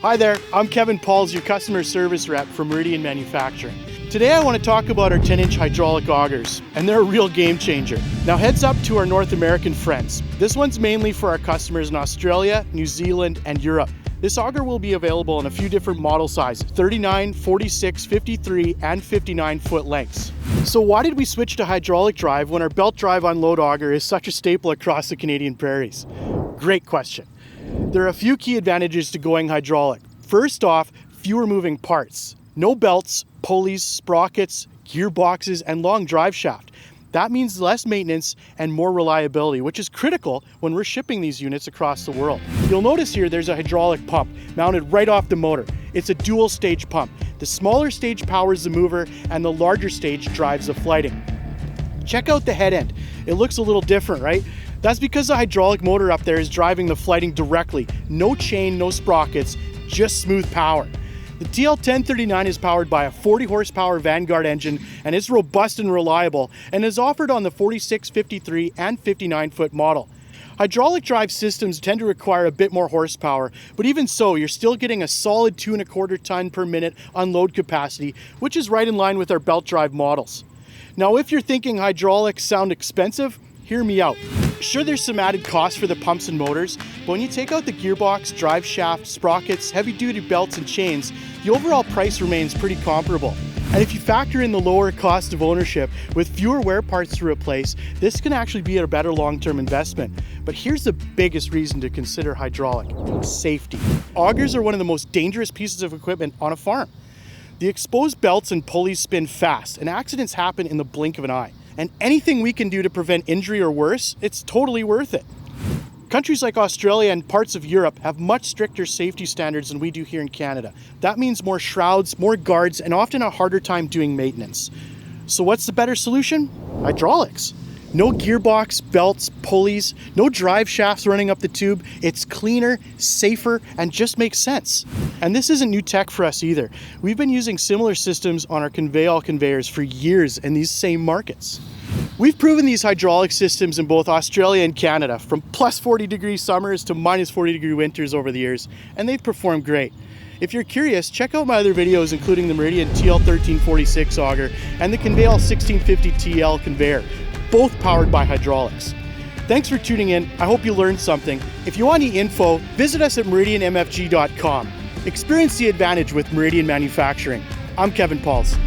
Hi there, I'm Kevin Pauls, your customer service rep for Meridian Manufacturing. Today I want to talk about our 10-inch hydraulic augers, and they're a real game changer. Now heads up to our North American friends. This one's mainly for our customers in Australia, New Zealand, and Europe. This auger will be available in a few different model sizes, 39, 46, 53, and 59 foot lengths. So why did we switch to hydraulic drive when our belt drive unload auger is such a staple across the Canadian prairies? Great question. There are a few key advantages to going hydraulic. First off, fewer moving parts. No belts, pulleys, sprockets, gearboxes, and long drive shaft. That means less maintenance and more reliability, which is critical when we're shipping these units across the world. You'll notice here there's a hydraulic pump mounted right off the motor. It's a dual stage pump. The smaller stage powers the mover and the larger stage drives the flighting. Check out the head end. It looks a little different, right? That's because the hydraulic motor up there is driving the flighting directly. No chain, no sprockets, just smooth power. The TL1039 is powered by a 40 horsepower Vanguard engine, and it's robust and reliable and is offered on the 46, 53, and 59 foot model. Hydraulic drive systems tend to require a bit more horsepower, but even so, you're still getting a solid 2.25 ton per minute unload capacity, which is right in line with our belt drive models. Now, if you're thinking hydraulics sound expensive, hear me out. Sure, there's some added cost for the pumps and motors, but when you take out the gearbox, drive shaft, sprockets, heavy-duty belts, and chains, the overall price remains pretty comparable. And if you factor in the lower cost of ownership with fewer wear parts to replace, this can actually be a better long-term investment. But here's the biggest reason to consider hydraulic: safety. Augers are one of the most dangerous pieces of equipment on a farm. The exposed belts and pulleys spin fast, and accidents happen in the blink of an eye. And anything we can do to prevent injury or worse, it's totally worth it. Countries like Australia and parts of Europe have much stricter safety standards than we do here in Canada. That means more shrouds, more guards, and often a harder time doing maintenance. So what's the better solution? Hydraulics. No gearbox, belts, pulleys, no drive shafts running up the tube. It's cleaner, safer, and just makes sense. And this isn't new tech for us either. We've been using similar systems on our conveyors for years in these same markets. We've proven these hydraulic systems in both Australia and Canada, from plus 40 degree summers to minus 40 degree winters over the years, and they've performed great. If you're curious, check out my other videos, including the Meridian TL1346 auger and the Conveyor 1650 TL conveyor, both powered by hydraulics. Thanks for tuning in. I hope you learned something. If you want any info, visit us at meridianmfg.com. Experience the advantage with Meridian Manufacturing. I'm Kevin Pauls.